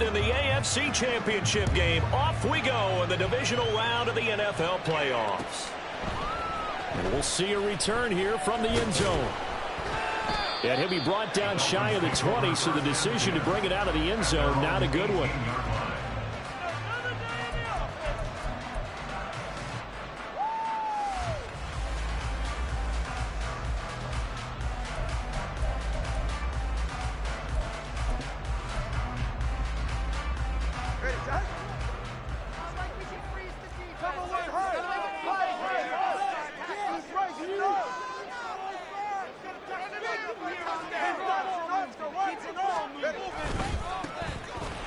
in the AFC Championship game. Off we go in the divisional round of the NFL playoffs. And we'll see a return here from the end zone. And he'll be brought down shy of the 20, so the decision to bring it out of the end zone, not a good one.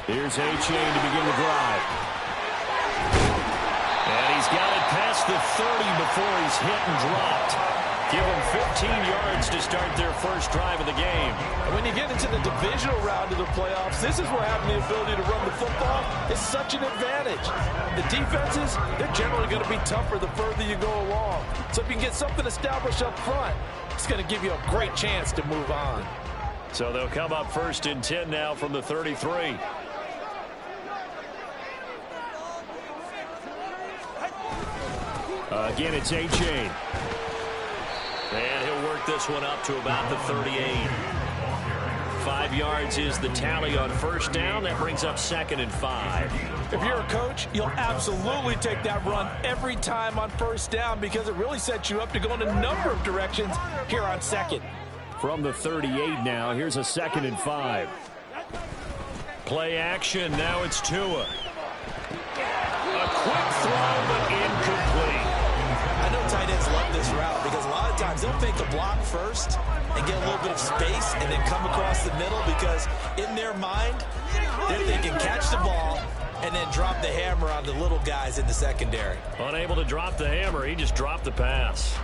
Here's A-Chain to begin the drive. And he's got it past the 30 before he's hit and dropped. Give him 15 yards to start their first drive of the game. And when you get into the divisional round of the playoffs, this is where having the ability to run the football is such an advantage. The defenses, they're generally going to be tougher the further you go along. So if you can get something established up front, it's going to give you a great chance to move on. So they'll come up first and 10 now from the 33. Again, it's A-Chain. And he'll work this one up to about the 38. 5 yards is the tally on first down. That brings up 2nd and 5. If you're a coach, you'll absolutely take that run every time on first down because it really sets you up to go in a number of directions here on 2nd. From the 38 now, here's a 2nd and 5. Play action. Now it's Tua. A quick throw, but incomplete. I know tight ends love this route because a lot of times they'll fake the block first and get a little bit of space and then come across the middle because in their mind, they're thinking catch the ball and then drop the hammer on the little guys in the secondary. Unable to drop the hammer, he just dropped the pass.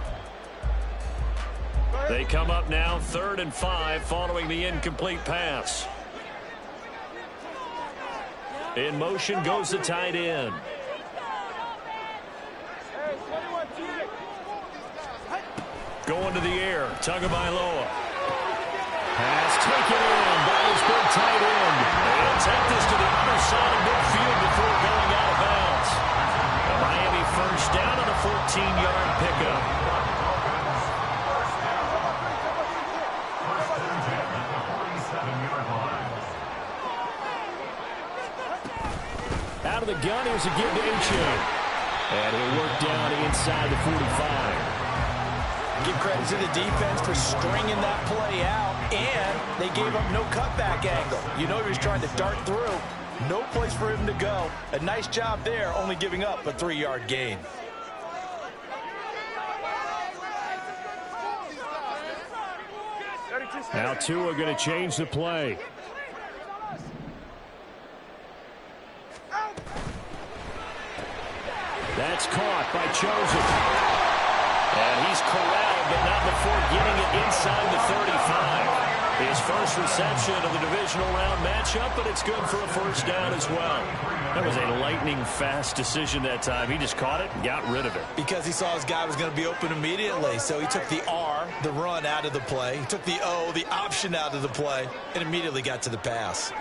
They come up now 3rd and 5 following the incomplete pass. In motion goes the tight end. Going to the air, Tagovailoa. Pass taken in by his big tight end. They'll take this to the other side of midfield before going out of bounds. A Miami first down on a 14-yard pickup. Out of the gun, here's a give to A-Chain. And he'll work down inside the 45. Give credit to the defense for stringing that play out, and they gave up no cutback angle. You know he was trying to dart through. No place for him to go. A nice job there, only giving up a 3-yard gain. Now Tua going to change the play. That's caught by Chosen. And he's corralled, but not before getting it inside the 35. His first reception of the divisional round matchup, but it's good for a first down as well. That was a lightning-fast decision that time. He just caught it and got rid of it. Because he saw his guy was going to be open immediately, so he took the R, the run, out of the play. He took the O, the option, out of the play, and immediately got to the pass.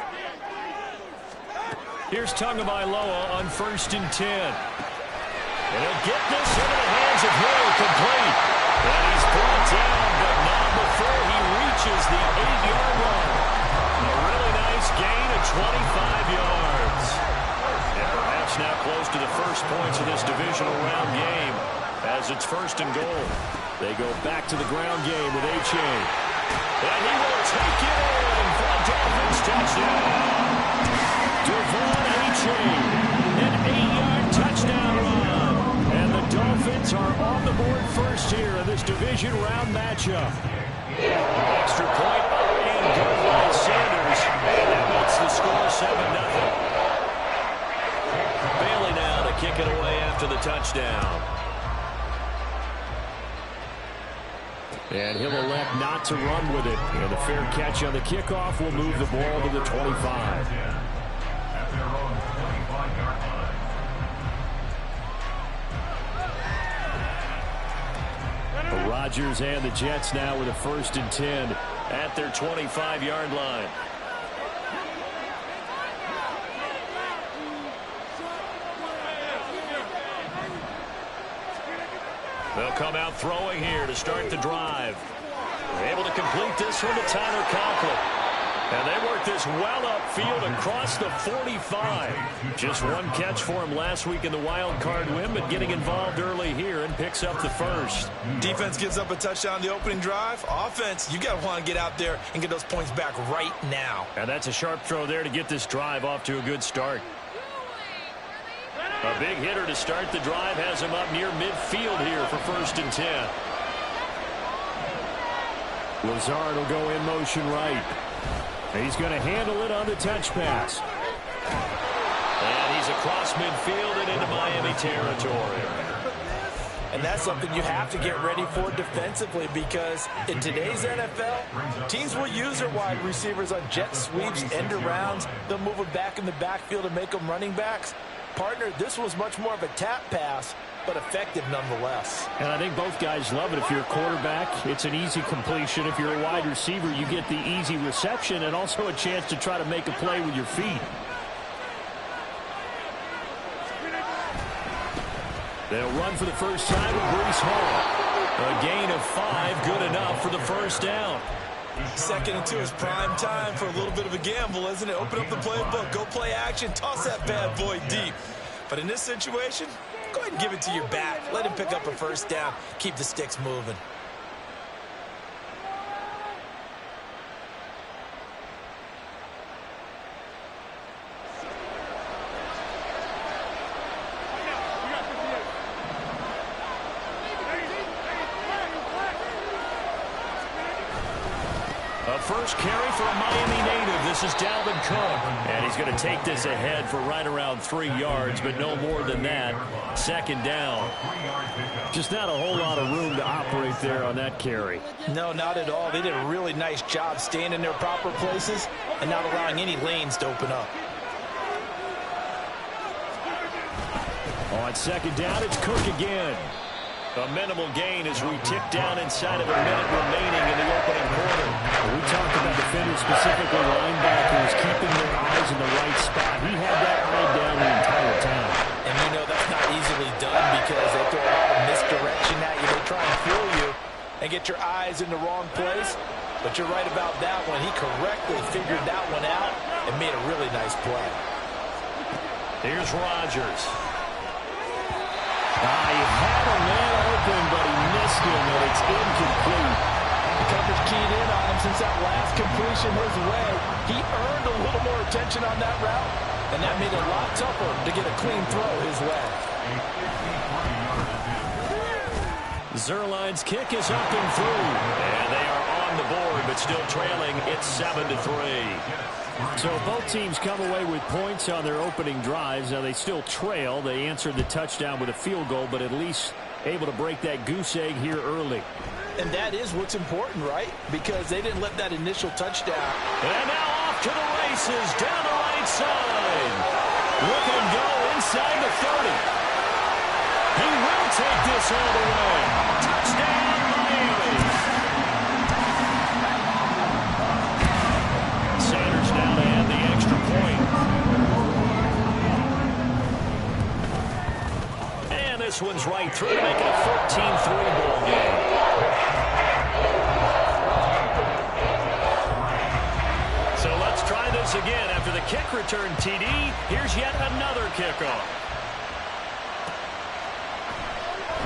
Here's Tagovailoa on 1st and 10. And he'll get this into the hands of Hill, complete. And he's brought down, but not before he reaches the 8-yard line. A really nice gain of 25 yards. And perhaps now close to the first points of this divisional round game as it's 1st and goal. They go back to the ground game with A-Chain. And he will take it in for a Dolphins touchdown. Devon A-Chain, an 8-yard touchdown run. And the Dolphins are on the board first here in this division round matchup. Extra point up and good by Sanders. And that makes the score 7-0. Bailey now to kick it away after the touchdown. And he'll elect not to run with it. And the fair catch on the kickoff will move the ball to the 25. Rodgers and the Jets now with a 1st and 10 at their 25-yard line. They'll come out throwing here to start the drive. They're able to complete this one to Tyler Conklin. And they work this well upfield across the 45. Just one catch for him last week in the wild card win, but getting involved early here and picks up the first. Defense gives up a touchdown on the opening drive. Offense, you got to want to get out there and get those points back right now. And that's a sharp throw there to get this drive off to a good start. A big hitter to start the drive has him up near midfield here for 1st and 10. Lazard will go in motion right. He's going to handle it on the touch pass. And he's across midfield and into Miami territory. And that's something you have to get ready for defensively, because in today's NFL, teams will use their wide receivers on jet sweeps, end arounds. They'll move them back in the backfield and make them running backs. Partner, this was much more of a tap pass, but effective nonetheless. And I think both guys love it. If you're a quarterback, it's an easy completion. If you're a wide receiver, you get the easy reception and also a chance to try to make a play with your feet. They'll run for the first time with Breece Hall. A gain of 5, good enough for the first down. 2nd and 2 is prime time for a little bit of a gamble, isn't it? Open up the playbook, go play action, toss that bad boy deep. But in this situation, go ahead and give it to your back. Let him pick up a first down. Keep the sticks moving. First carry for a Miami native. This is Dalvin Cook. And he's going to take this ahead for right around 3 yards, but no more than that. 2nd down. Just not a whole lot of room to operate there on that carry. No, not at all. They did a really nice job staying in their proper places and not allowing any lanes to open up. On 2nd down, it's Cook again. A minimal gain as we tick down inside of a minute remaining in the opening quarter. We talked about defenders, specifically linebackers, keeping their eyes in the right spot. He had that eye down the entire time. And you know that's not easily done because they throw a lot of misdirection at you. They try and fool you and get your eyes in the wrong place. But you're right about that one. He correctly figured that one out and made a really nice play. Here's Rodgers. He had a man open, but he missed him, and it's incomplete. The coverage keyed in on him since that last completion his way. He earned a little more attention on that route, and that made it a lot tougher to get a clean throw his way. Zerline's kick is up and through, and they are on the board, but still trailing. It's 7-3. So both teams come away with points on their opening drives. Now they still trail. They answered the touchdown with a field goal, but at least able to break that goose egg here early. And that is what's important, right? Because they didn't let that initial touchdown. And now off to the races down the right side. Look at him go inside the 30. He will take this all the way. Touchdown, Miami. Sanders now to add the extra point. And this one's right through to make it a 14-3 ball game. So let's try this again. After the kick return TD, here's yet another kickoff.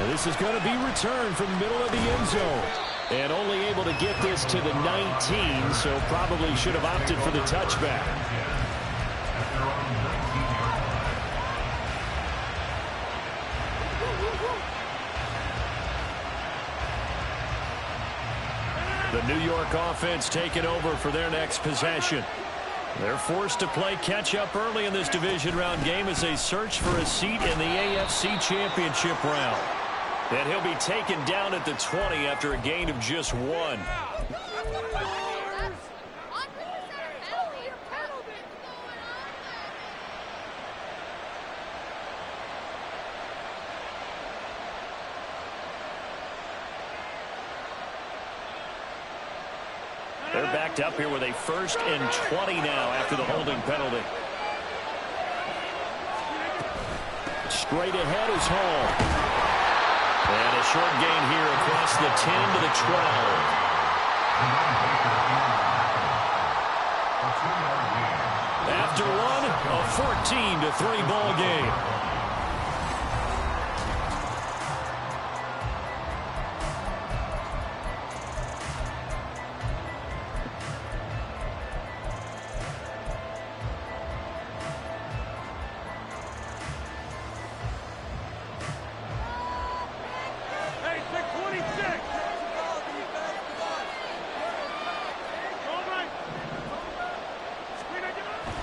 And this is going to be returned from the middle of the end zone. And only able to get this to the 19, so probably should have opted for the touchback. The New York offense taking over for their next possession. They're forced to play catch-up early in this division round game as they search for a seat in the AFC Championship round. And he'll be taken down at the 20 after a gain of just 1. They're backed up here with a 1st and 20 now after the holding penalty. Straight ahead is Hall. And a short gain here across the 10 to the 12. After one, a 14-3 ball game.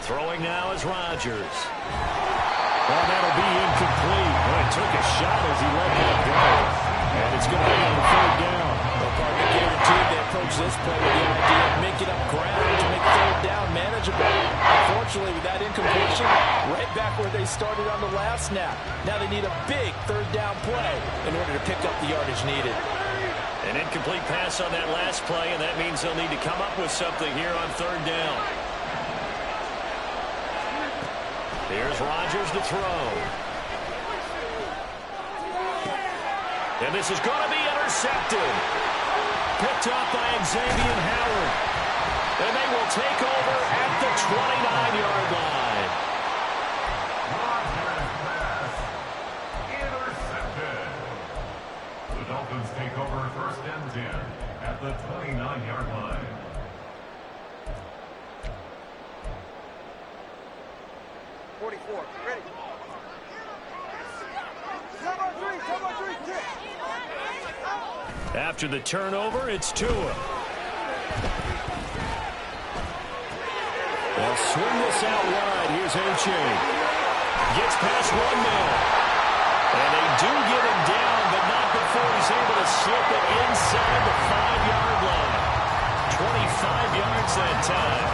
Throwing now is Rodgers. Well, that'll be incomplete. Well, he took a shot as he let that go. And it's going to be on third down. Well, partner, guaranteed they approach this play with the idea of making up ground to make third down manageable. Unfortunately, with that incompletion, right back where they started on the last snap. Now they need a big third down play in order to pick up the yardage needed. An incomplete pass on that last play, and that means they'll need to come up with something here on third down. Here's Rodgers to throw. And this is going to be intercepted. Picked up by Xavier Howard. And they will take over at the 29-yard line. Intercepted. The Dolphins take over first and 10 at the 29-yard line. Ready. After the turnover, it's Tua. They'll swing this out wide. Here's A-Chain. Gets past one man. And they do get him down, but not before he's able to slip it inside the 5-yard line. 25 yards that time.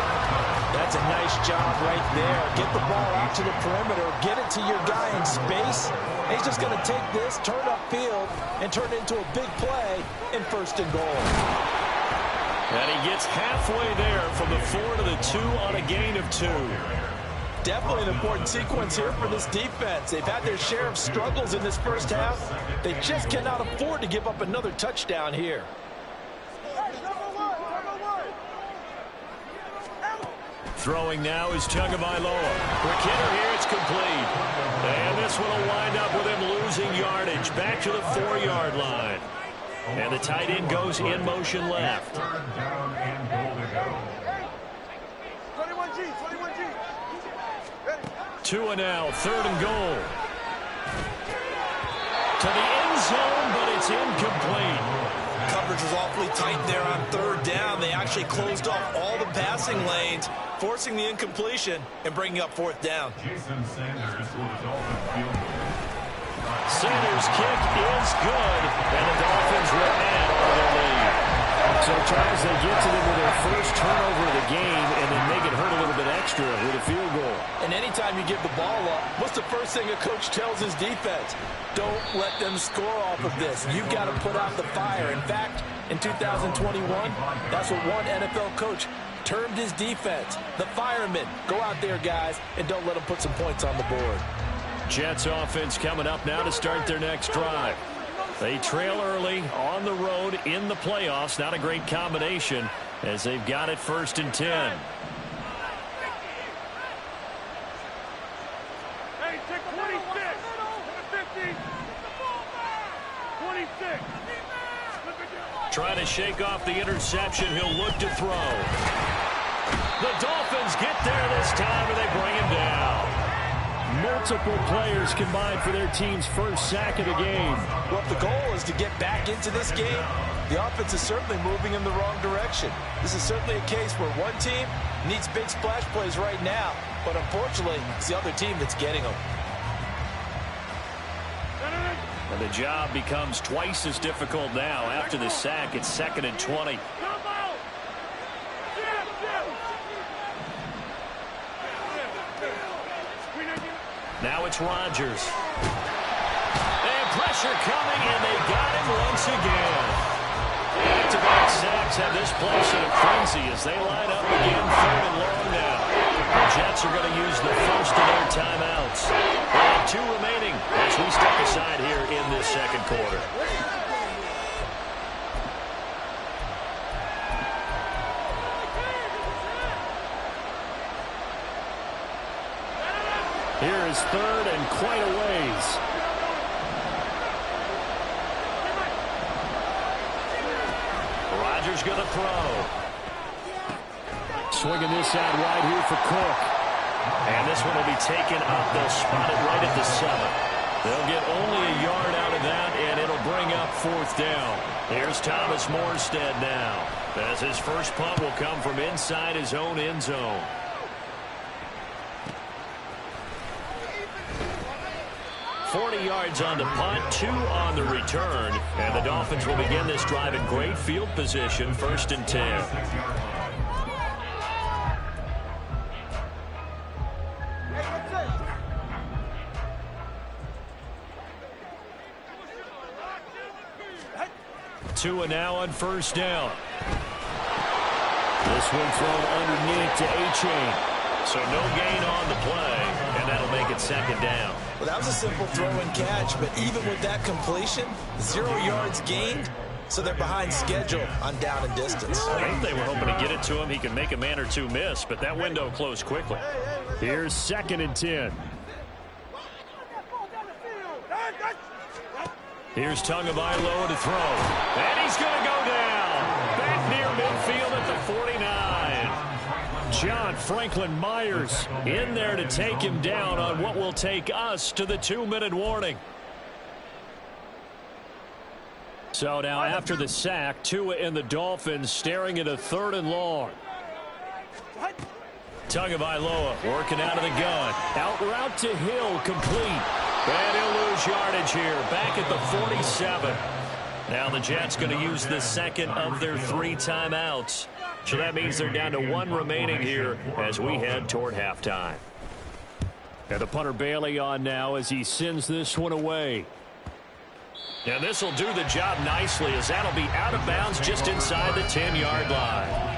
That's a nice job right there. Get the ball out to the perimeter. Get it to your guy in space. And he's just going to take this, turn upfield, and turn it into a big play in first and goal. And he gets halfway there from the 4 to the 2 on a gain of 2. Definitely an important sequence here for this defense. They've had their share of struggles in this first half. They just cannot afford to give up another touchdown here. Throwing now is Tagovailoa. For Kidder here, it's complete. And this one will wind up with him losing yardage back to the 4-yard line. And the tight end goes in motion left. Third down and goal to go. 21G. Tua now, third and goal. To the end zone, but it's incomplete. Coverage was awfully tight there on third down. They actually closed off all the passing lanes, forcing the incompletion and bringing up fourth down. Jason Sanders for the Dolphins field goal. Sanders' kick is good, and the Dolphins will add on their lead. So tries they get to them with their first turnover of the game and then make it hurt a little bit extra with a field goal. And anytime you give the ball up, what's the first thing a coach tells his defense? Don't let them score off of this. You've got to put out the fire. In fact, in 2021, that's what one NFL coach termed his defense. The firemen. Go out there, guys, and don't let them put some points on the board. Jets offense coming up now to start their next drive. They trail early on the road in the playoffs. Not a great combination as they've got it first and 10. Hey, take 26. 50. 26. Trying to shake off the interception. He'll look to throw. The Dolphins get there this time, and they bring him down. Multiple players combined for their team's first sack of the game. Well, if the goal is to get back into this game, the offense is certainly moving in the wrong direction. This is certainly a case where one team needs big splash plays right now, but unfortunately, it's the other team that's getting them. And the job becomes twice as difficult now. After the sack, it's 2nd and 20. Now it's Rodgers. And pressure coming, and they got him once again. Back-to-back sacks have this place in a frenzy as they line up again 3rd and long now. The Jets are going to use the first of their timeouts. They 2 remaining as we step aside here in this second quarter. Here is third and quite a ways. Rodgers going to throw. Swinging this out wide here for Cook. And this one will be taken up. They'll spot it right at the 7. They'll get only a yard out of that, and it'll bring up 4th down. Here's Thomas Morstead now, as his first punt will come from inside his own end zone. $40 yards on the punt, 2 on the return, and the Dolphins will begin this drive in great field position, 1st and 10. Tua now on 1st down. This one thrown underneath to A-Chain. So no gain on the play, and that'll make it 2nd down. Well, that was a simple throw and catch, but even with that completion, 0 yards gained, so they're behind schedule on down and distance. I think they were hoping to get it to him. He can make a man or 2 miss, but that window closed quickly. Here's 2nd and 10. Here's Tagovailoa to throw. And he's going to go down. Back near midfield at the 49. John Franklin Myers in there to take him down on what will take us to the 2-minute warning. So now after the sack, Tua and the Dolphins staring at a 3rd and long. Tagovailoa working out of the gun. Out route to Hill, complete. And he'll lose yardage here, back at the 47. Now the Jets going to use the 2nd of their 3 timeouts. So that means they're down to 1 remaining here as we head toward halftime. And the punter Bailey on now as he sends this one away. And this will do the job nicely as that'll be out of bounds just inside the 10-yard line.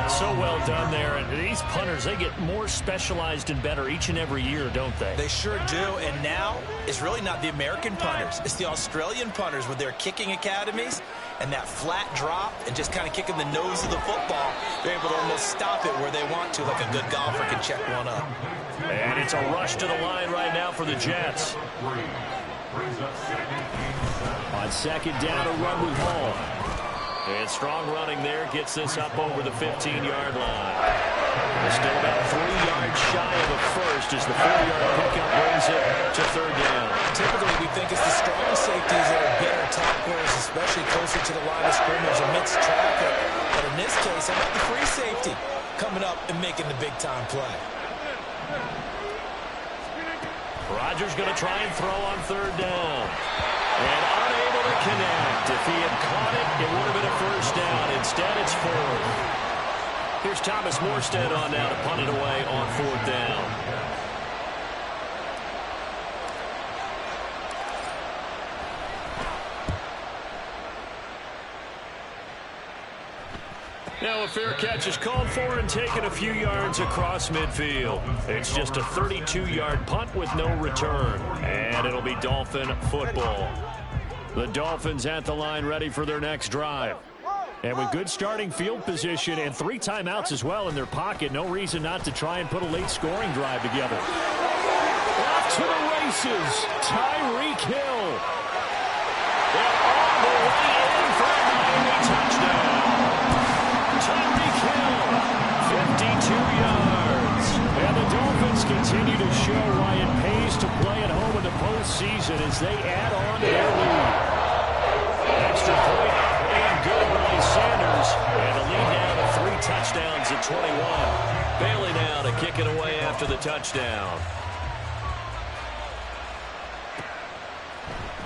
So well done there. And these punters, they get more specialized and better each and every year, don't they? They sure do. And now it's really not the American punters. It's the Australian punters with their kicking academies and that flat drop and just kind of kicking the nose of the football. They're able to almost stop it where they want to, like a good golfer can check one up. And it's a rush to the line right now for the Jets. On 2nd down, a run with Hall. And strong running there gets this up over the 15-yard line. They're still about 3 yards shy of a first as the 4-yard pickup brings it to 3rd down. Typically, we think it's the strong safeties that are better tacklers, especially closer to the line of scrimmage amidst traffic. But in this case, I got the free safety coming up and making the big-time play. Rodgers going to try and throw on 3rd down. And unable to connect. If he had caught it, it would have been a 1st down. Instead, it's 4th. Here's Thomas Morstead on now to punt it away on 4th down. Now a fair catch is called for and taken a few yards across midfield. It's just a 32-yard punt with no return. And it'll be Dolphin football. The Dolphins at the line ready for their next drive. And with good starting field position and 3 timeouts as well in their pocket, no reason not to try and put a late scoring drive together. Off to the races, Tyreek Hill. And all the way in for a Miami touchdown. Tyreek Hill, 52 yards. And the Dolphins continue to show why it pays to play at home in the postseason as they add on to their lead. Extra point up and good by Sanders. And the lead now to 3 touchdowns at 21. Bailey now to kick it away after the touchdown.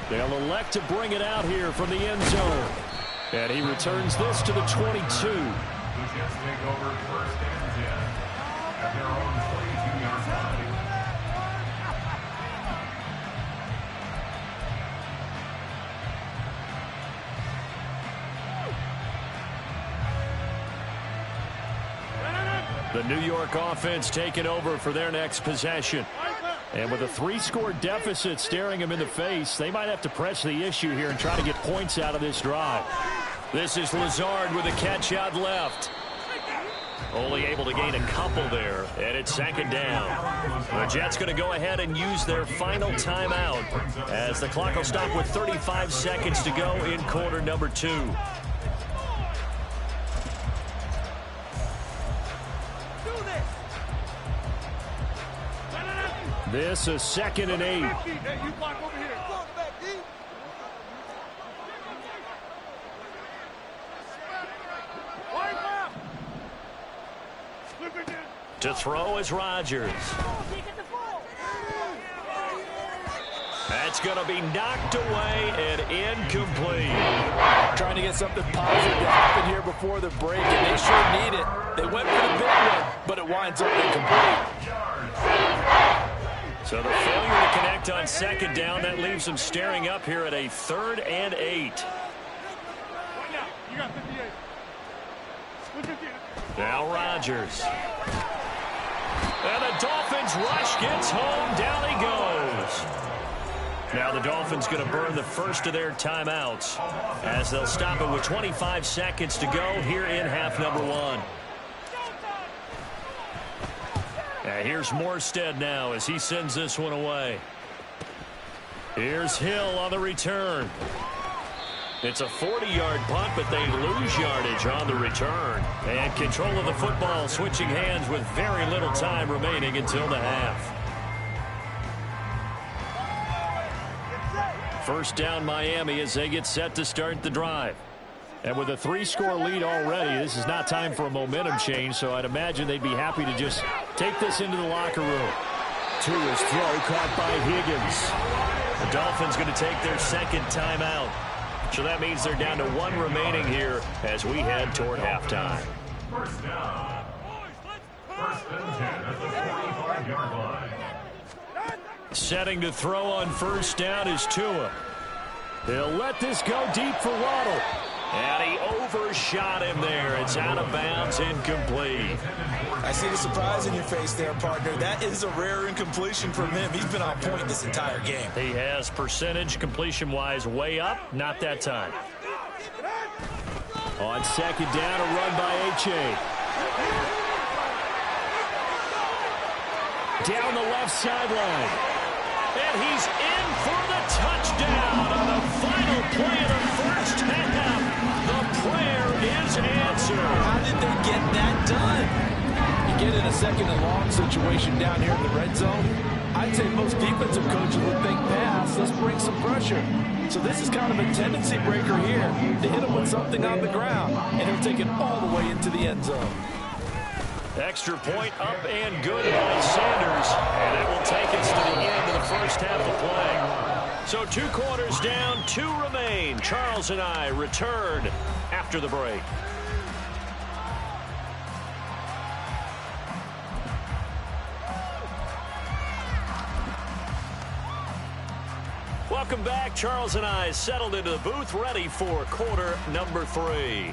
They'll elect to bring it out here from the end zone. And he returns this to the 22. The Jets take over 1st and 10 at their own 42-yard line. The New York offense taking over for their next possession. And with a 3-score deficit staring him in the face, they might have to press the issue here and try to get points out of this drive. This is Lazard with a catch out left. Only able to gain a couple there, and it's second down. The Jets going to go ahead and use their final timeout as the clock will stop with 35 seconds to go in quarter number 2. This is 2nd and 8. Hey, you block over here. To throw is Rodgers. That's going to be knocked away and incomplete. Trying to get something positive to happen here before the break, and they sure need it. They went for the big one, but it winds up incomplete. So the failure to connect on second down, that leaves them staring up here at a 3rd and 8. You got 58. Now Rodgers. And the Dolphins rush gets home. Down he goes. Now the Dolphins going to burn the first of their timeouts as they'll stop it with 25 seconds to go here in half number 1. Here's Morstead now as he sends this one away. Here's Hill on the return. It's a 40-yard punt, but they lose yardage on the return. And control of the football switching hands with very little time remaining until the half. First down Miami as they get set to start the drive. And with a 3-score lead already, this is not time for a momentum change, so I'd imagine they'd be happy to just take this into the locker room. To his throw, caught by Higgins. The Dolphins going to take their second timeout. So that means they're down to 1 remaining here as we head toward halftime. First down. 1st and 10 at the 45-yard line. Setting to throw on first down is Tua. They'll let this go deep for Waddle. And he overshot him there. It's out of bounds, incomplete. I see the surprise in your face there, partner. That is a rare incompletion from him. He's been on point this entire game. He has percentage completion-wise way up. Not that time. On second down, a run by H.A. Down the left sideline. And he's in for the touchdown on the final play of the first half. The prayer is answered. How did they get that done? You get in a 2nd and long situation down here in the red zone. I'd say most defensive coaches would think pass. Let's bring some pressure. So this is kind of a tendency breaker here to hit him with something on the ground. And he'll take it all the way into the end zone. Extra point up and good by Sanders. And it will take us to the end of the first half of play. So 2 quarters down, 2 remain. Charles and I return after the break. Welcome back. Charles and I settled into the booth, ready for quarter number 3.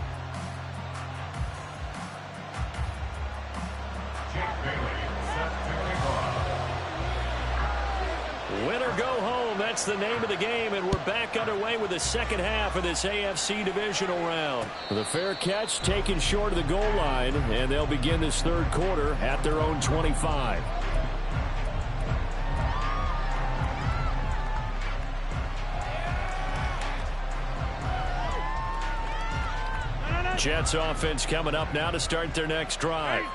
Win or go home, that's the name of the game, and we're back underway with the second half of this AFC divisional round. The fair catch taken short of the goal line, and they'll begin this 3rd quarter at their own 25. Jets offense coming up now to start their next drive.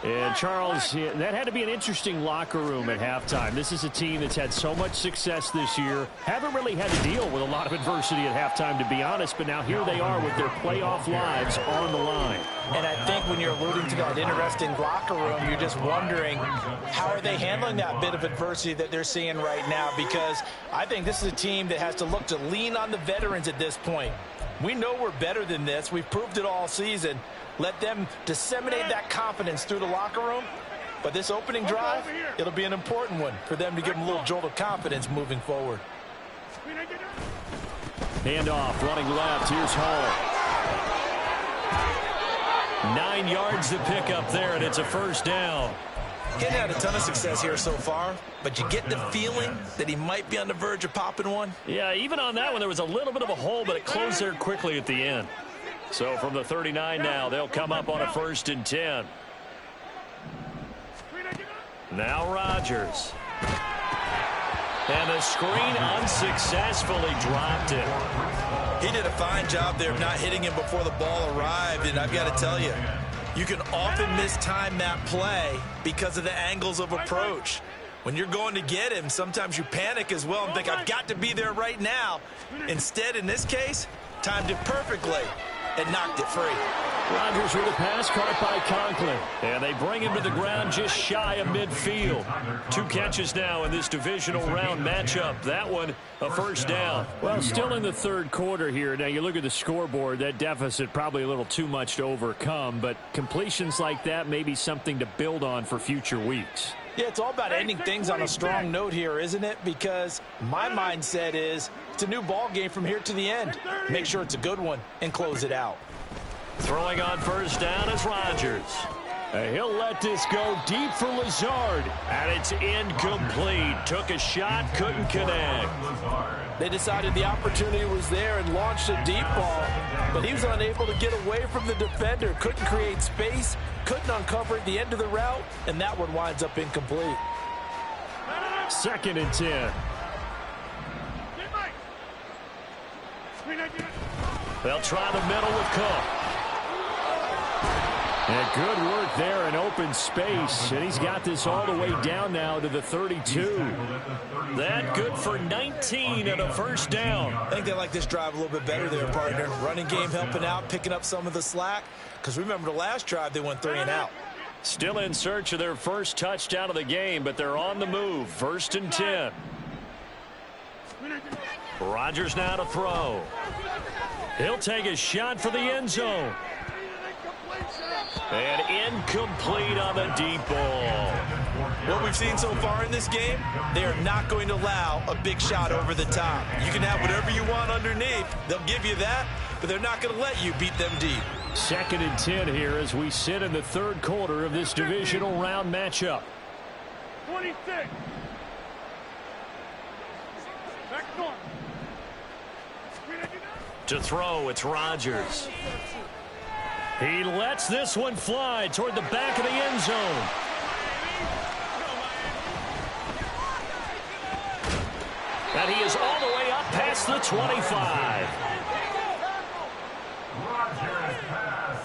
And Charles, that had to be an interesting locker room at halftime. This is a team that's had so much success this year. Haven't really had to deal with a lot of adversity at halftime, to be honest. But now here they are with their playoff lives on the line. And I think when you're alluding to that interesting locker room, you're just wondering how are they handling that bit of adversity that they're seeing right now? Because I think this is a team that has to look to lean on the veterans at this point. We know we're better than this. We've proved it all season. Let them disseminate that confidence through the locker room. But this opening drive, it'll be an important one for them to give them a little jolt of confidence moving forward. Handoff, running left. Here's Hall. 9 yards to pick up there, and it's a first down. He hasn't had a ton of success here so far, but you get the feeling that he might be on the verge of popping one. Yeah, even on that one, there was a little bit of a hole, but it closed there quickly at the end. So from the 39 now, they'll come up on a 1st and 10. Now Rodgers. And the screen unsuccessfully dropped it. He did a fine job there of not hitting him before the ball arrived, and I've got to tell you, you can often mistime that play because of the angles of approach. When you're going to get him, sometimes you panic as well and think, I've got to be there right now. Instead, in this case, timed it perfectly and knocked it free. Rodgers with a pass caught by Conklin. And they bring him to the ground just shy of midfield. 2 catches now in this divisional round matchup. That one, a 1st down. Well, still in the 3rd quarter here. Now, you look at the scoreboard, that deficit probably a little too much to overcome. But completions like that may be something to build on for future weeks. Yeah, it's all about ending things on a strong note here, isn't it? Because my mindset is it's a new ball game from here to the end. Make sure it's a good one and close it out. Throwing on 1st down is Rodgers. He'll let this go deep for Lazard. And it's incomplete. Took a shot, couldn't connect. They decided the opportunity was there and launched a deep ball, but he was unable to get away from the defender. Couldn't create space, couldn't uncover at the end of the route, and that one winds up incomplete. 2nd and 10. They'll try the middle with Cook. And good work there in open space. And he's got this all the way down now to the 32. That good for 19 and a 1st down. I think they like this drive a little bit better there, partner. Running game helping out, picking up some of the slack. Because remember the last drive, they went 3 and out. Still in search of their first touchdown of the game, but they're on the move. 1st and 10. Rodgers now to throw. He'll take a shot for the end zone. And incomplete on the deep ball. What we've seen so far in this game, they are not going to allow a big shot over the top. You can have whatever you want underneath. They'll give you that, but they're not going to let you beat them deep. 2nd and 10 here as we sit in the 3rd quarter of this divisional round matchup. 26. Back north. To throw, it's Rodgers. He lets this one fly toward the back of the end zone. And he is all the way up past the 25. Rodgers pass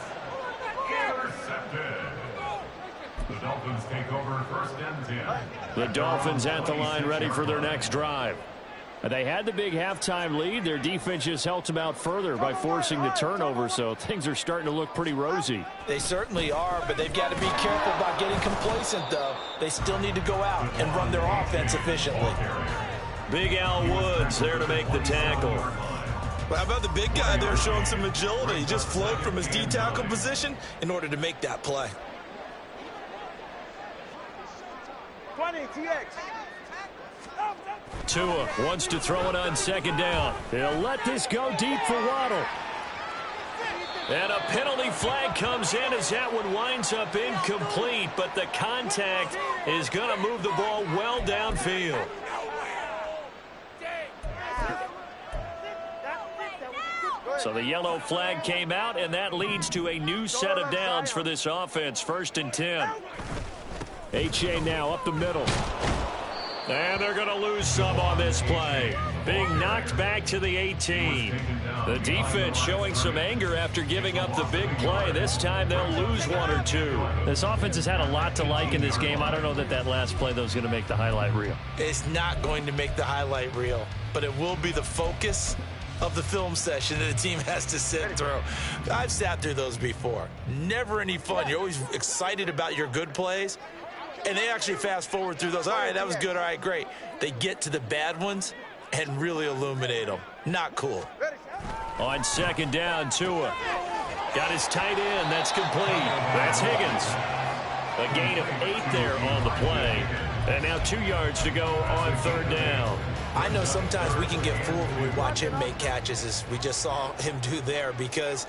intercepted. The Dolphins take over 1st and 10. The Dolphins at the line ready for their next drive. They had the big halftime lead. Their defense just helped them out further by forcing the turnover, so things are starting to look pretty rosy. They certainly are, but they've got to be careful about getting complacent, though. They still need to go out and run their offense efficiently. Big Al Woods there to make the tackle. Well, how about the big guy there showing some agility? He just flowed from his D-tackle position in order to make that play. 20, TX. Tua wants to throw it on 2nd down. He'll let this go deep for Waddle. And a penalty flag comes in as that one winds up incomplete, but the contact is going to move the ball well downfield. So the yellow flag came out, and that leads to a new set of downs for this offense. 1st and 10. H.A. now up the middle. And they're going to lose some on this play. Being knocked back to the 18. The defense showing some anger after giving up the big play. This time they'll lose 1 or 2. This offense has had a lot to like in this game. I don't know that that last play, though, is going to make the highlight reel. It's not going to make the highlight reel, but it will be the focus of the film session that the team has to sit through. I've sat through those before. Never any fun. You're always excited about your good plays. And they actually fast forward through those. All right, that was good. All right, great. They get to the bad ones and really illuminate them. Not cool. On 2nd down, Tua got his tight end. That's complete. That's Higgins. A gain of 8 there on the play. And now 2 yards to go on 3rd down. I know sometimes we can get fooled when we watch him make catches, as we just saw him do there, because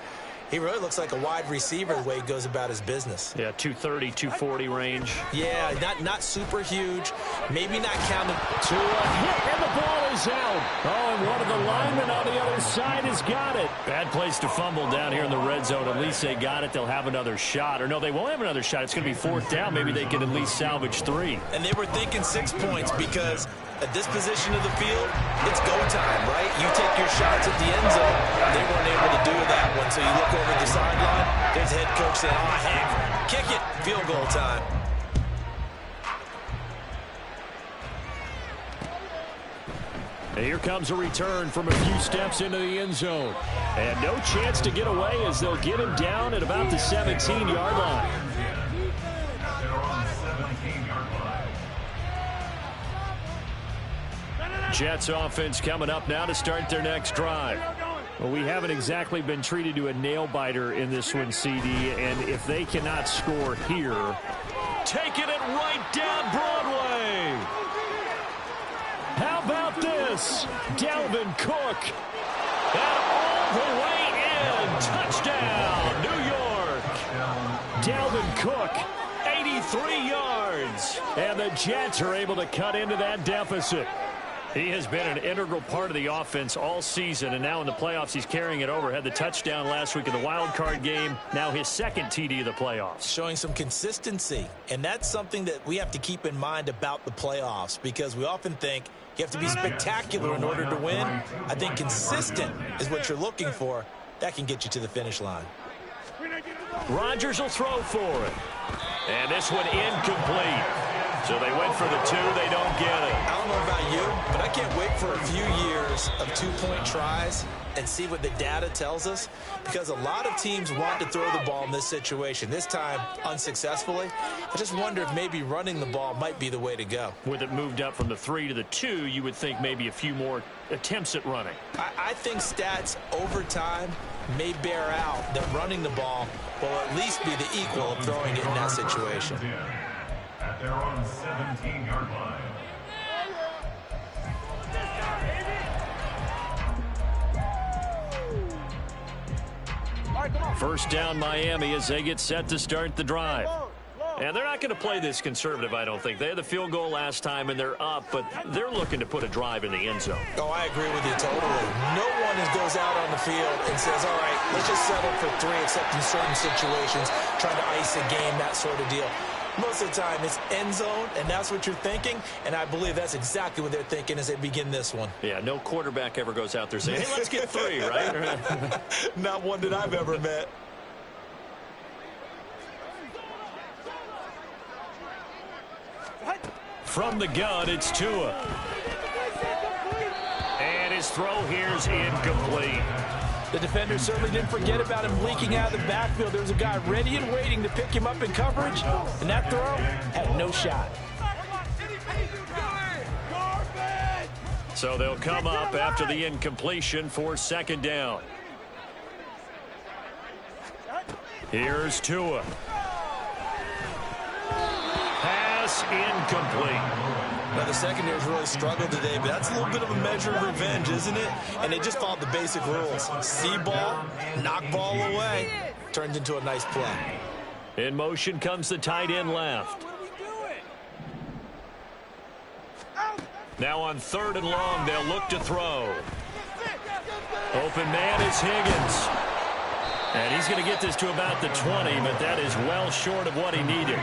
He really looks like a wide receiver the way he goes about his business. Yeah, 230, 240 range. Yeah, not super huge. Maybe not counting. To a hit, and the ball is out. Oh, and one of the linemen on the other side has got it. Bad place to fumble down here in the red zone. At least they got it. They'll have another shot. Or no, they won't have another shot. It's going to be fourth down. Maybe they can at least salvage 3. And they were thinking 6 points because at this position of the field, it's go time, right? You take your shots at the end zone. They weren't able to do that one. So you look over the sideline, there's the head coach saying, oh, heck, kick it, field goal time. And here comes a return from a few steps into the end zone. And no chance to get away as they'll get him down at about the 17-yard line. They're on 17-yard line. Jets offense coming up now to start their next drive. Well, we haven't exactly been treated to a nail-biter in this one, CD, and if they cannot score here, taking it right down Broadway. How about this? Dalvin Cook. And all the way in. Touchdown, New York. Dalvin Cook, 83 yards. And the Jets are able to cut into that deficit. He has been an integral part of the offense all season, and now in the playoffs he's carrying it over. Had the touchdown last week in the wild card game. Now his second TD of the playoffs. Showing some consistency, and that's something that we have to keep in mind about the playoffs because we often think you have to be spectacular in order to win. I think consistent is what you're looking for. That can get you to the finish line. Rodgers will throw for it. And this one incomplete. So they went for the 2. They don't get it. I don't know about you, but I can't wait for a few years of 2-point tries and see what the data tells us because a lot of teams want to throw the ball in this situation. This time, unsuccessfully. I just wonder if maybe running the ball might be the way to go. With it moved up from the 3 to the 2, you would think maybe a few more attempts at running. I think stats over time may bear out that running the ball will at least be the equal of throwing it in that situation. At their own 17-yard line. First down Miami as they get set to start the drive. And they're not going to play this conservative, I don't think. They had the field goal last time, and they're up, but they're looking to put a drive in the end zone. Oh, I agree with you totally. No one goes out on the field and says, all right, let's just settle for 3, except in certain situations, trying to ice a game, that sort of deal. Most of the time, it's end zone, and that's what you're thinking, and I believe that's exactly what they're thinking as they begin this one. Yeah, no quarterback ever goes out there saying, hey, let's get 3, right? Not one that I've ever met. From the gun, it's Tua. And his throw here's incomplete. The defender certainly didn't forget about him leaking out of the backfield. There was a guy ready and waiting to pick him up in coverage, and that throw had no shot. So they'll come up after the incompletion for second down. Here's Tua. Pass incomplete. Now, the secondary's really struggled today, but that's a little bit of a measure of revenge, isn't it? And they just followed the basic rules. See ball, knock ball away. Turns into a nice play. In motion comes the tight end left. Now on 3rd and long, they'll look to throw. Open man is Higgins. And he's going to get this to about the 20, but that is well short of what he needed.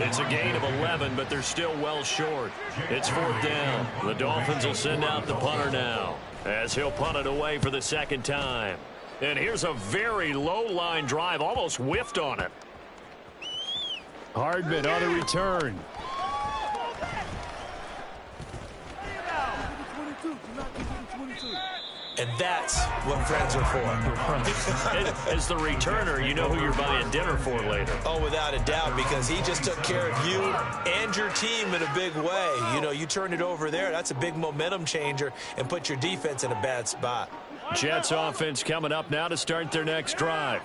It's a gain of 11, but they're still well short. It's 4th down. The Dolphins will send out the punter now as he'll punt it away for the second time. And here's a very low-line drive, almost whiffed on it. Hardman on the return. And that's what friends are for. As the returner, you know who you're buying dinner for later. Oh, without a doubt, because he just took care of you and your team in a big way. You know, you turn it over there, that's a big momentum changer and put your defense in a bad spot. Jets offense coming up now to start their next drive.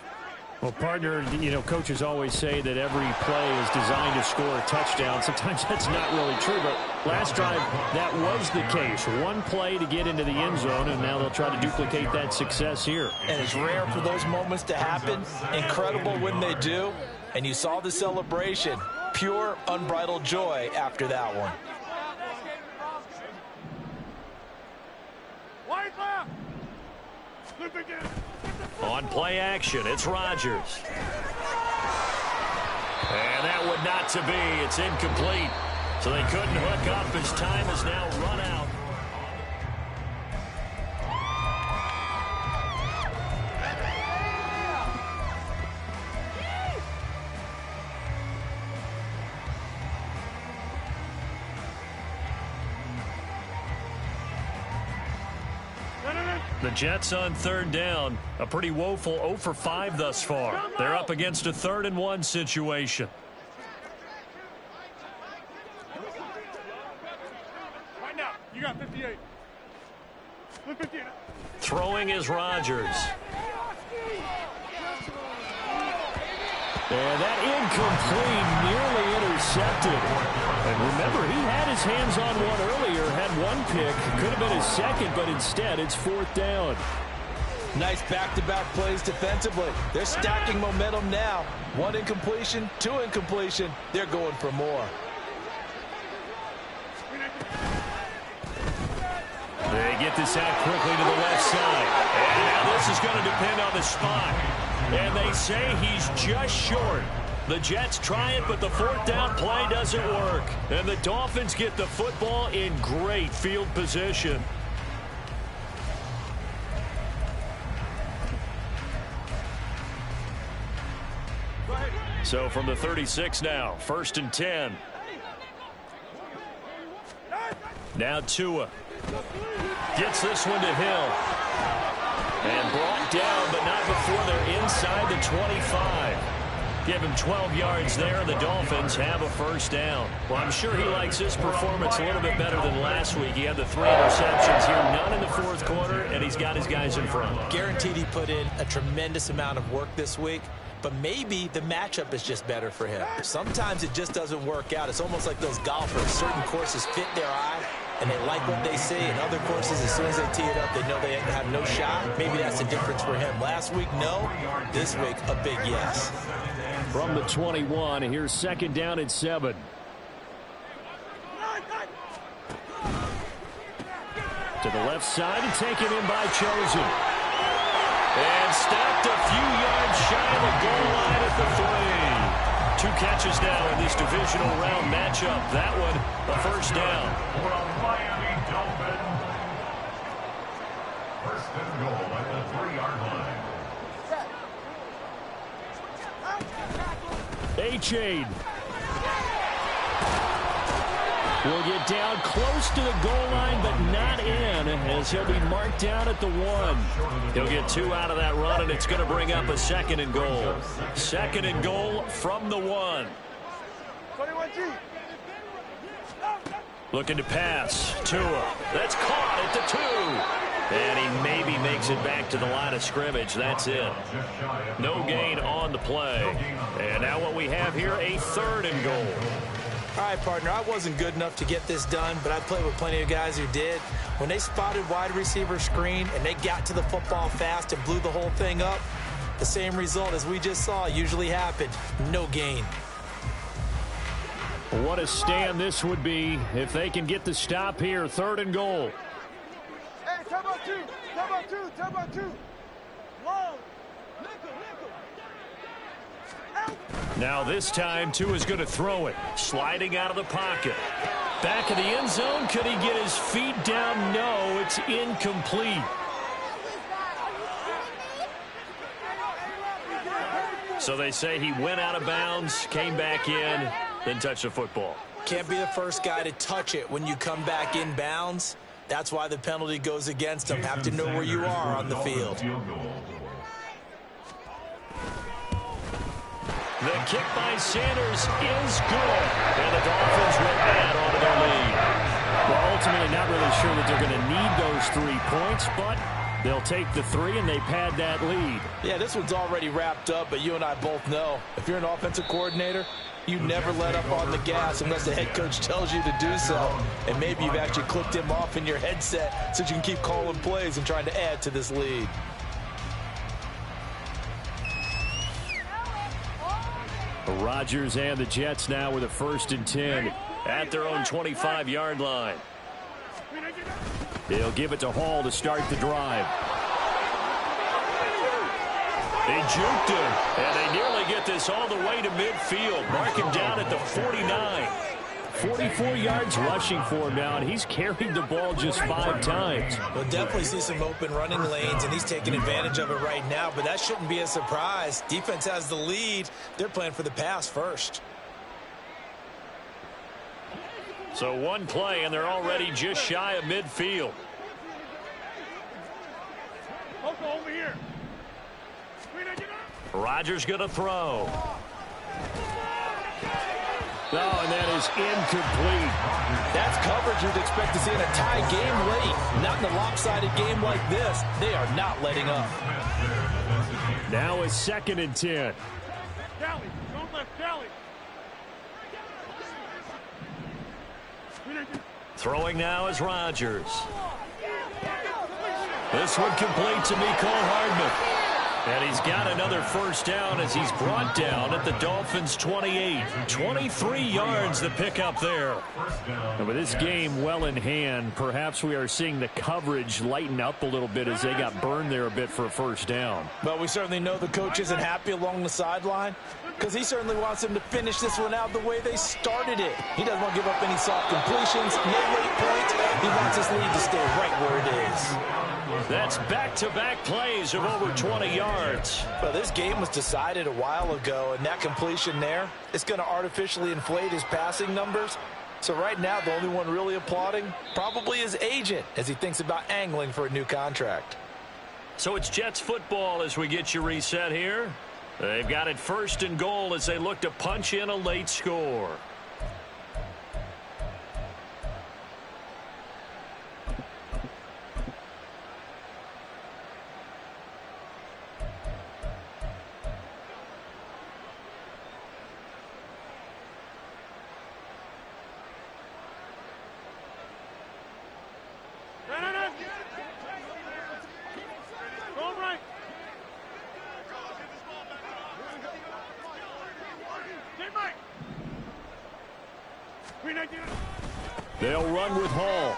Well, partner, you know, coaches always say that every play is designed to score a touchdown. Sometimes that's not really true, but last drive, that was the case. One play to get into the end zone, and now they'll try to duplicate that success here. And it's rare for those moments to happen. Incredible when they do. And you saw the celebration. Pure, unbridled joy after that one. Wide left. Flip again. On play action, it's Rodgers. And that would not to be. It's incomplete. So they couldn't hook up. His time is now run out. The Jets on third down. A pretty woeful 0 for 5 thus far. They're up against a 3rd and 1 situation. Right now, you got 58. Flip 58. Throwing is Rodgers. And that incomplete, nearly intercepted. And remember, he had his hands on one earlier, had one pick. Could have been his second, but instead it's 4th down. Nice back-to-back plays defensively. They're stacking momentum now. 1 incompletion, 2 incompletion. They're going for more. They get this out quickly to the left side. And now this is going to depend on the spot. And they say he's just short. The Jets try it, but the 4th down play doesn't work. And the Dolphins get the football in great field position. So from the 36 now, 1st and 10. Now Tua gets this one to Hill. And brought down, but not before they're inside the 25. Give him 12 yards there, and the Dolphins have a 1st down. Well, I'm sure he likes his performance a little bit better than last week. He had the 3 interceptions here, none in the 4th quarter, and he's got his guys in front. Guaranteed he put in a tremendous amount of work this week, but maybe the matchup is just better for him. Sometimes it just doesn't work out. It's almost like those golfers. Certain courses fit their eye, and they like what they see. In other courses, as soon as they tee it up, they know they have no shot. Maybe that's the difference for him. Last week, no. This week, a big yes. From the 21, here's 2nd down and 7. To the left side and taken in by Chosen. And stopped a few yards shy of the goal line at the 3. 2 catches now in this divisional round matchup. That one, a 1st down. For a Miami Dolphin. 1st and goal at the 3-yard line. A-Chain will get down close to the goal line, but not in, as he'll be marked down at the 1. He'll get 2 out of that run, and it's going to bring up a 2nd and goal. 2nd and goal from the 1. 21G. Looking to pass. Tua. That's caught at the 2. And he maybe makes it back to the line of scrimmage. That's it. No gain on the play. And now what we have here, a 3rd and goal. All right, partner, I wasn't good enough to get this done, but I played with plenty of guys who did. When they spotted wide receiver screen and they got to the football fast and blew the whole thing up, the same result as we just saw usually happened. No gain. What a stand this would be if they can get the stop here. 3rd and goal. Hey, time about 2. Time about 2. Time about 2. Long. Nickel. Now this time, Tua's going to throw it. Sliding out of the pocket. Back of the end zone. Could he get his feet down? No, it's incomplete. So they say he went out of bounds, came back in, then touched the football. Can't be the first guy to touch it when you come back in bounds. That's why the penalty goes against him. Have to know where you are on the field. The kick by Sanders is good. And the Dolphins will add on to their lead. Well, ultimately not really sure that they're going to need those 3 points, but They'll take the 3, and they pad that lead. Yeah, this one's already wrapped up, but you and I both know if you're an offensive coordinator, you never let up on the gas unless the head coach tells you to do so. And maybe you've actually clicked him off in your headset so you can keep calling plays and trying to add to this lead. Rodgers and the Jets now with a 1st and 10 at their own 25-yard line. They'll give it to Hall to start the drive. They juked him, and they nearly get this all the way to midfield. Mark him down at the 49. 44 yards rushing for him now, and he's carried the ball just 5 times. We'll definitely see some open running lanes, and he's taking advantage of it right now, but that shouldn't be a surprise. Defense has the lead. They're playing for the pass first. So one play, and they're already just shy of midfield. Over here. Rodgers going to throw. Oh, and that is incomplete. That's coverage you'd expect to see in a tie game late. Not in a lopsided game like this. They are not letting up. Now a 2nd and 10. Cali, don't left, Cali. Throwing now is Rodgers. This one complete to Mecole Hardman. And he's got another 1st down as he's brought down at the Dolphins' 28. 23 yards the pickup there. And with this game well in hand, perhaps we are seeing the coverage lighten up a little bit as they got burned there a bit for a 1st down. But we certainly know the coach isn't happy along the sideline because he certainly wants them to finish this one out the way they started it. He doesn't want to give up any soft completions, no late points. He wants his lead to stay right where it is. That's back-to-back plays of over 20 yards. Well, this game was decided a while ago, and that completion there is going to artificially inflate his passing numbers. So right now, the only one really applauding probably his agent as he thinks about angling for a new contract. So it's Jets football as we get you reset here. They've got it 1st and goal as they look to punch in a late score. They'll run with Hall.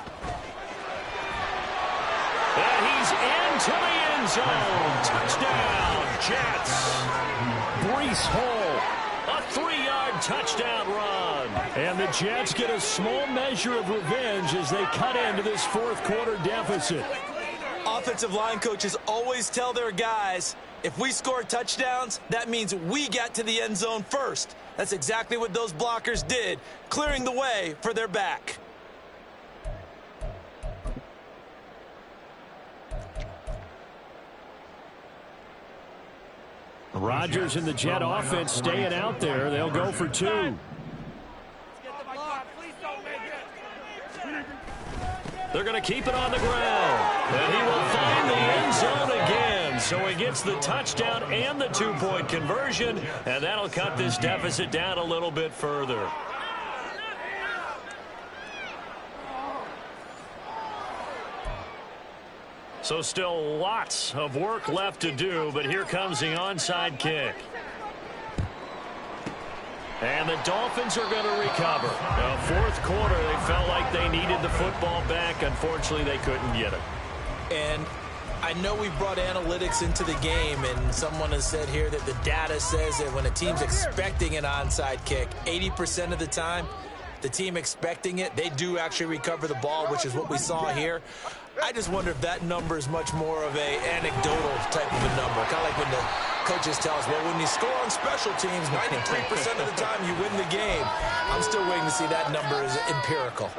And he's into the end zone. Touchdown, Jets. Breece Hall, a 3-yard touchdown run. And the Jets get a small measure of revenge as they cut into this 4th quarter deficit. Offensive line coaches always tell their guys, if we score touchdowns, that means we got to the end zone first. That's exactly what those blockers did, clearing the way for their back. Rodgers and the Jet offense staying out there. They'll go for 2. They're going to keep it on the ground. And he will find the end zone again. So he gets the touchdown and the 2-point conversion. And that'll cut this deficit down a little bit further. So still lots of work left to do, but here comes the onside kick. And the Dolphins are going to recover. Now, 4th quarter, they felt like they needed the football back. Unfortunately, they couldn't get it. And I know we brought analytics into the game, and someone has said here that the data says that when a team's expecting an onside kick, 80% of the time, the team expecting it, they do actually recover the ball, which is what we saw here. I just wonder if that number is much more of a anecdotal type of a number. Kind of like when the coaches tell us, well, when you score on special teams, 93% of the time you win the game. I'm still waiting to see that number is empirical.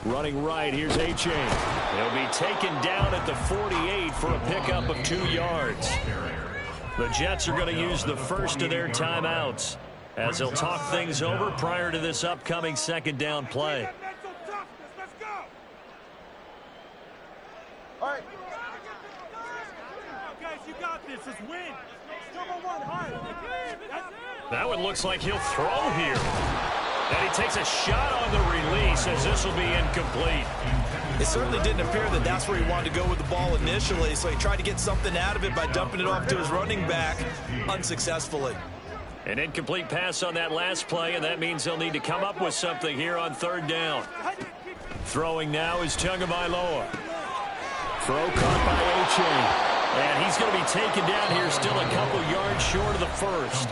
Running right, here's A-Chain. He'll be taken down at the 48 for a pickup of 2 yards. The Jets are going to use the first of their timeouts. as they'll talk things over prior to this upcoming second down play. All right. Guys, you got this. Let's win. That one looks like he'll throw here. And he takes a shot on the release as this will be incomplete. It certainly didn't appear that that's where he wanted to go with the ball initially, so he tried to get something out of it by dumping it off to his running back unsuccessfully. An incomplete pass on that last play, and that means they'll need to come up with something here on third down. Throwing now is Tagovailoa. Throw caught by O'Chain. And he's going to be taken down here, still a couple yards short of the first.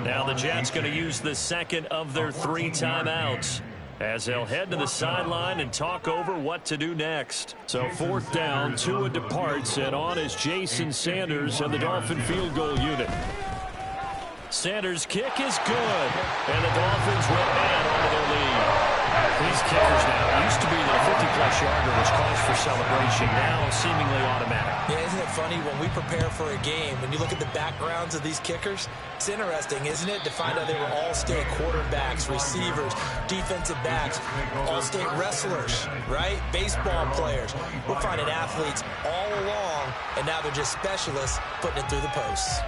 Now the Jets going to use the second of their 3 timeouts as they'll head to the sideline and talk over what to do next. So fourth down, Tua departs, and on is Jason Sanders and the Dolphin field goal unit. Sanders' kick is good, and the Dolphins will add onto their lead. These kickers now, used to be that a 50-plus yarder was cause for celebration, now seemingly automatic. Yeah, isn't it funny when we prepare for a game, when you look at the backgrounds of these kickers, it's interesting, isn't it, to find out they were all-state quarterbacks, receivers, defensive backs, all-state wrestlers, right? Baseball players. We're finding athletes all along, and now they're just specialists putting it through the posts.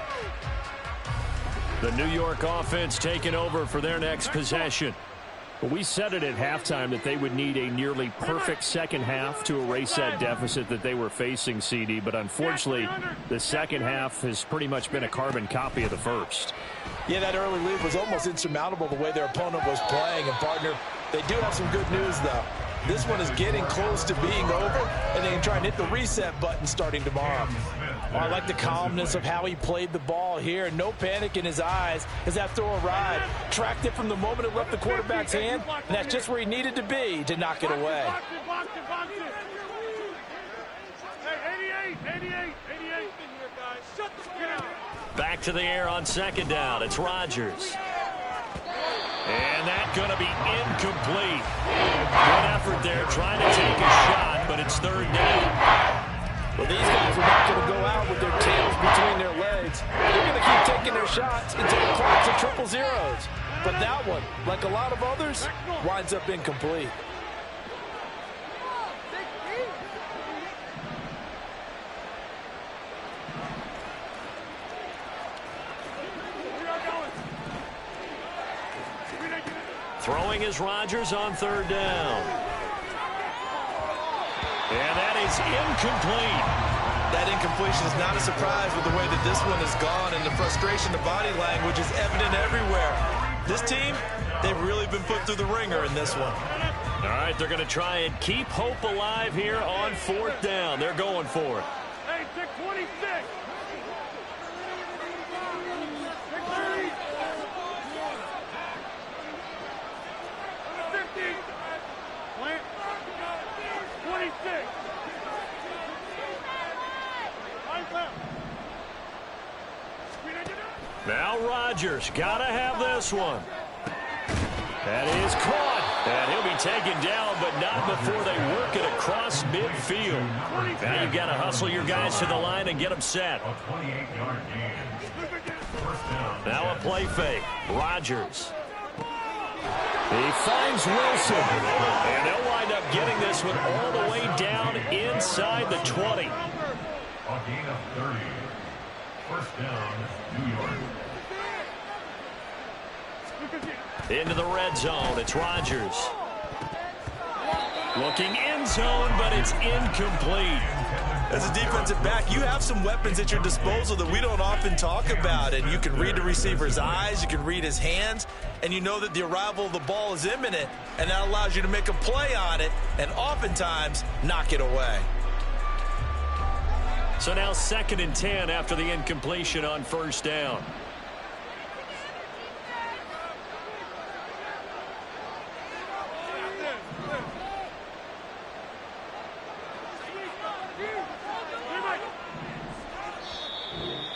The New York offense taking over for their next possession. Well, we said it at halftime that they would need a nearly perfect second half to erase that deficit that they were facing, CD. But unfortunately, the second half has pretty much been a carbon copy of the first. Yeah, that early lead was almost insurmountable the way their opponent was playing. And, partner, they do have some good news, though. This one is getting close to being over, and they can try and hit the reset button starting tomorrow. Oh, I like the calmness of how he played the ball here. No panic in his eyes as that throw arrived. Tracked it from the moment it left the quarterback's hand, and that's just where he needed to be to knock it away. Hey, 88. Back to the air on second down. It's Rodgers. And that's going to be incomplete. Good effort there trying to take a shot, but it's third down. Well, these guys are not going to go out with their tails between their legs. They're going to keep taking their shots until the clock's at triple zeros. But that one, like a lot of others, winds up incomplete. Throwing is Rodgers on third down. And that is incomplete. That incompletion is not a surprise with the way that this one has gone, and the frustration, the body language is evident everywhere. This team, they've really been put through the ringer in this one. All right, they're going to try and keep hope alive here on fourth down. They're going for it. Hey, 626. Now Rodgers got to have this one. That is caught. And he'll be taken down, but not before they work it across midfield. Now you've got to hustle your guys to the line and get them set. Now a play fake. Rodgers. He finds Wilson. And they'll wind up getting this one all the way down inside the 20. A gain of 30. First down, New York. Into the red zone. It's Rodgers. Looking end zone, but it's incomplete. As a defensive back, you have some weapons at your disposal that we don't often talk about. And you can read the receiver's eyes, you can read his hands, and you know that the arrival of the ball is imminent. And that allows you to make a play on it and oftentimes knock it away. So now 2nd and 10 after the incompletion on first down.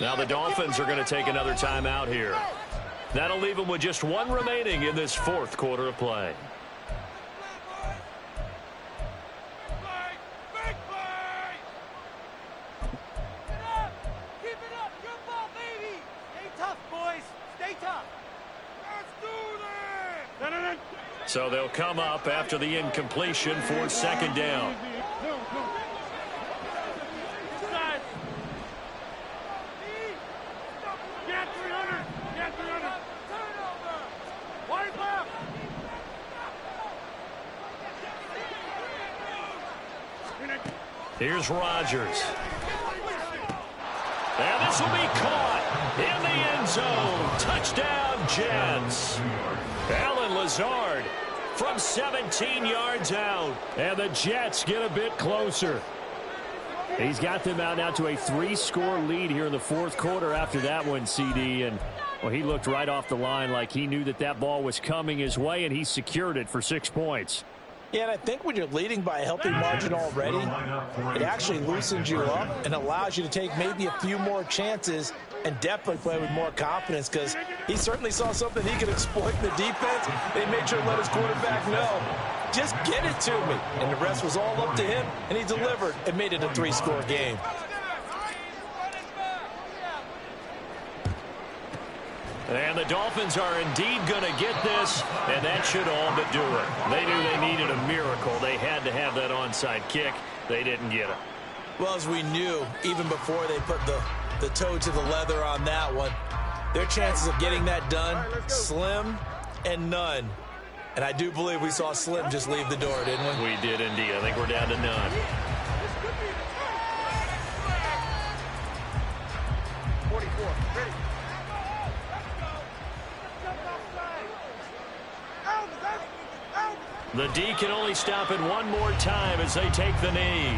Now the Dolphins are going to take another timeout here. That'll leave them with just one remaining in this fourth quarter of play. So they'll come up after the incompletion for second down. Here's Rodgers. And this will be caught in the end zone. Touchdown, Jets. Allen Lazard from 17 yards out. And the Jets get a bit closer. He's got them out now to a 3-score lead here in the fourth quarter after that one, CD. And, well, he looked right off the line like he knew that that ball was coming his way, and he secured it for 6 points. Yeah, and I think when you're leading by a healthy margin already, it actually loosens you up and allows you to take maybe a few more chances and definitely play with more confidence, because he certainly saw something he could exploit in the defense. They made sure to let his quarterback know, just get it to me. And the rest was all up to him, and he delivered and made it a 3-score game. And the Dolphins are indeed going to get this, and that should all but do it. They knew they needed a miracle. They had to have that onside kick. They didn't get it. Well, as we knew, even before they put the toe to the leather on that one, their chances of getting that done, slim and none. And I do believe we saw Slim just leave the door, didn't we? We did indeed. I think we're down to none. The D can only stop it one more time as they take the knee.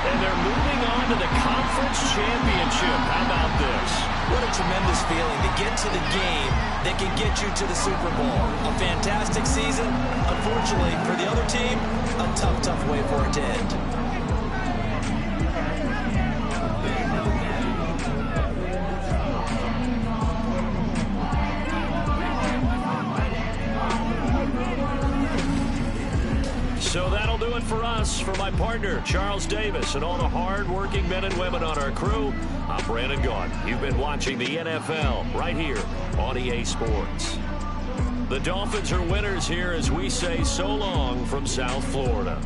And they're moving on to the conference championship. How about this? What a tremendous feeling to get to the game that can get you to the Super Bowl. A fantastic season. Unfortunately, for the other team, a tough, tough way for it to end. So that'll do it for us. For my partner, Charles Davis, and all the hard-working men and women on our crew, I'm Brandon Gaudin. You've been watching the NFL right here on EA Sports. The Dolphins are winners here as we say so long from South Florida.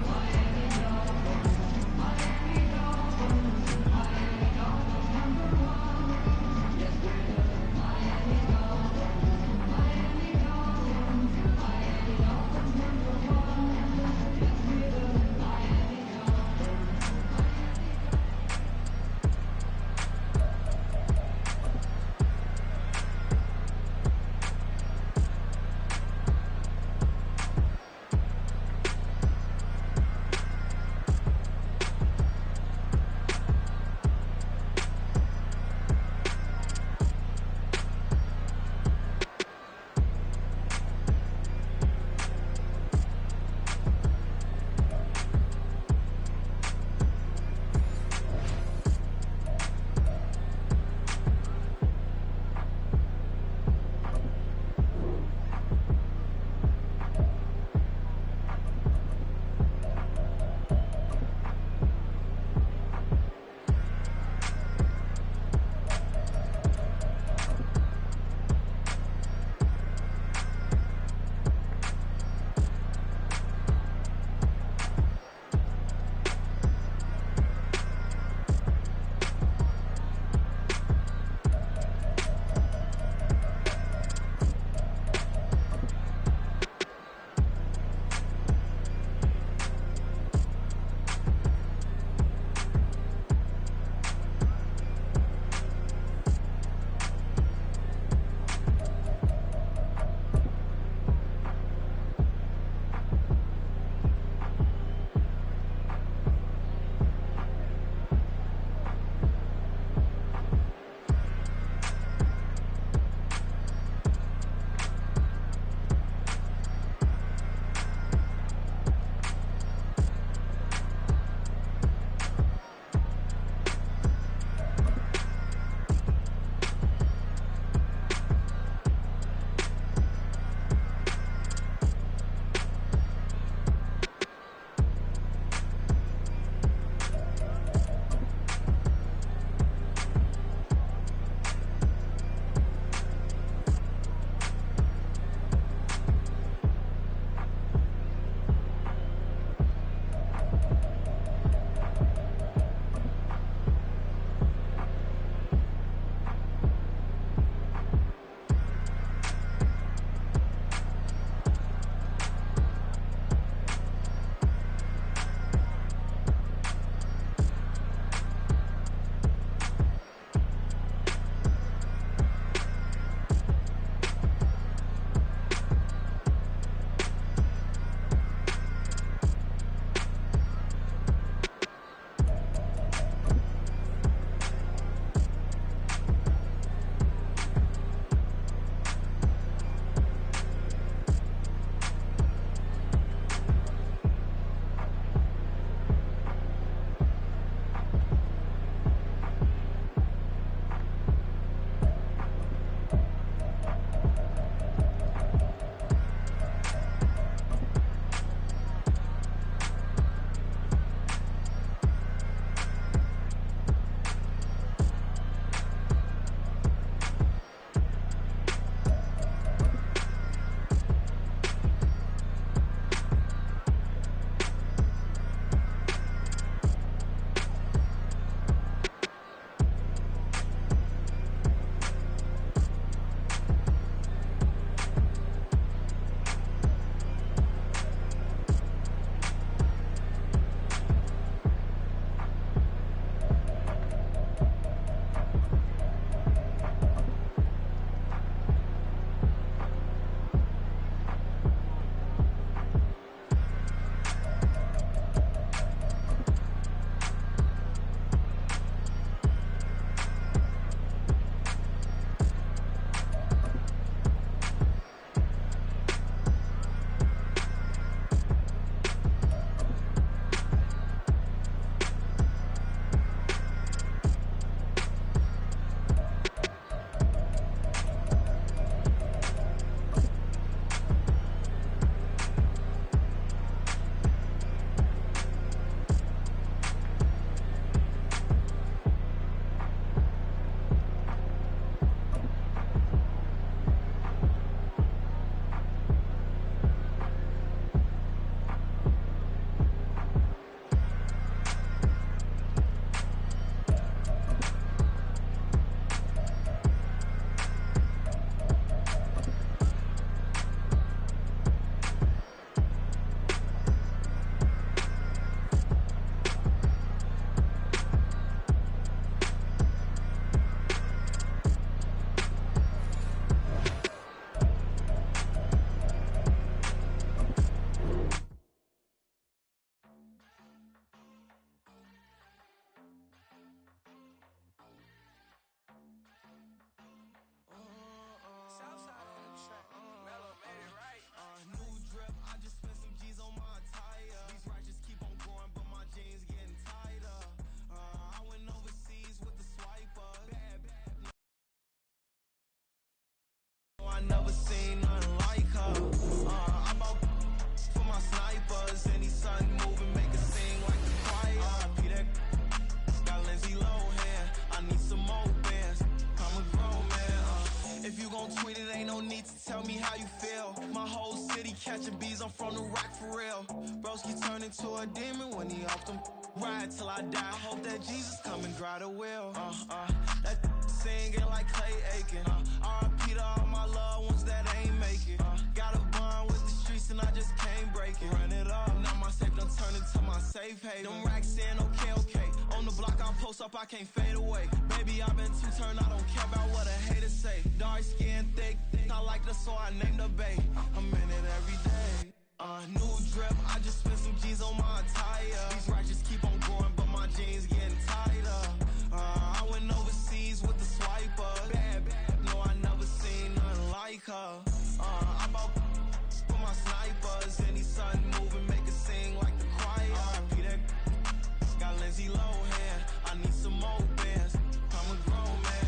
how you feel. My whole city catching bees, I'm from the rock for real. Broski turned into a demon when he off them. Ride till I die, hope that Jesus come and grab the wheel. That singing like Clay Aiken. R.I.P. to all my loved ones that ain't make it. Got a bond with the streets and I just can't break it. Run it up, now my safe done turn into my safe haven. Them racks in, okay. On the block I post up, I can't fade away. Baby, I've been too turned, I don't care about what a hater say. Dark skin, thick, I like the so I named the bay. I'm in it every day. New drip, I just spent some G's on my attire. These righteous keep on going, but my jeans getting tighter. I went overseas with the swiper. Bad, no, I never seen nothing like her. I bought for my snipers. Any sudden moving, make it sing like the choir. R.I.P. that got Lindsay Lohan. I need some more bands. I'm a grown man.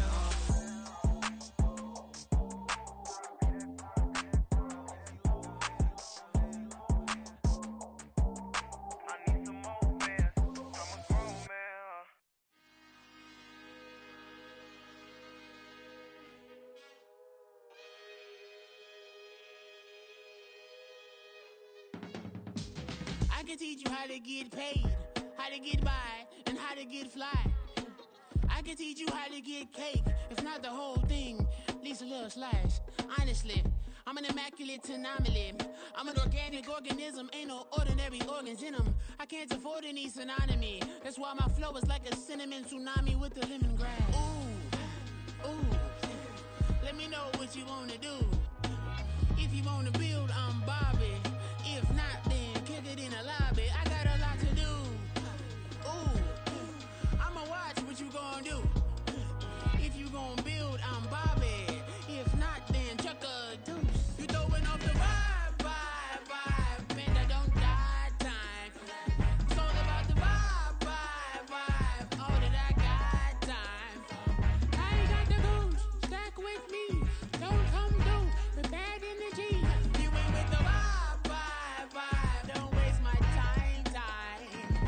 I can teach you how to get paid, how to get by, and how to get fly. I can teach you how to get cake, if not the whole thing, at least a little slice. Honestly, I'm an immaculate anomaly. I'm an organic organism, ain't no ordinary organs in them. I can't afford any synonymy. That's why my flow is like a cinnamon tsunami with the lemongrass. Ooh, let me know what you wanna do. If you wanna build, I'm Bobby. If not, then kick it in the lobby. I got a lot to do. Ooh, I'ma watch what you gon' do. If you gon' build, I'm Bobby. If not, then chuck a deuce. You throwing off the vibe, man, I don't die time. It's all about the vibe, all that I got time. I ain't got the goose, stack with me. Don't come through with bad energy. You ain't with the vibe, don't waste my time.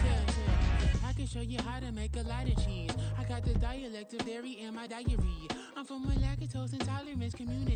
Yeah. I can show you how to make a lot of cheese. I got the dialect of dairy in my diary. I'm from a lactose intolerance community.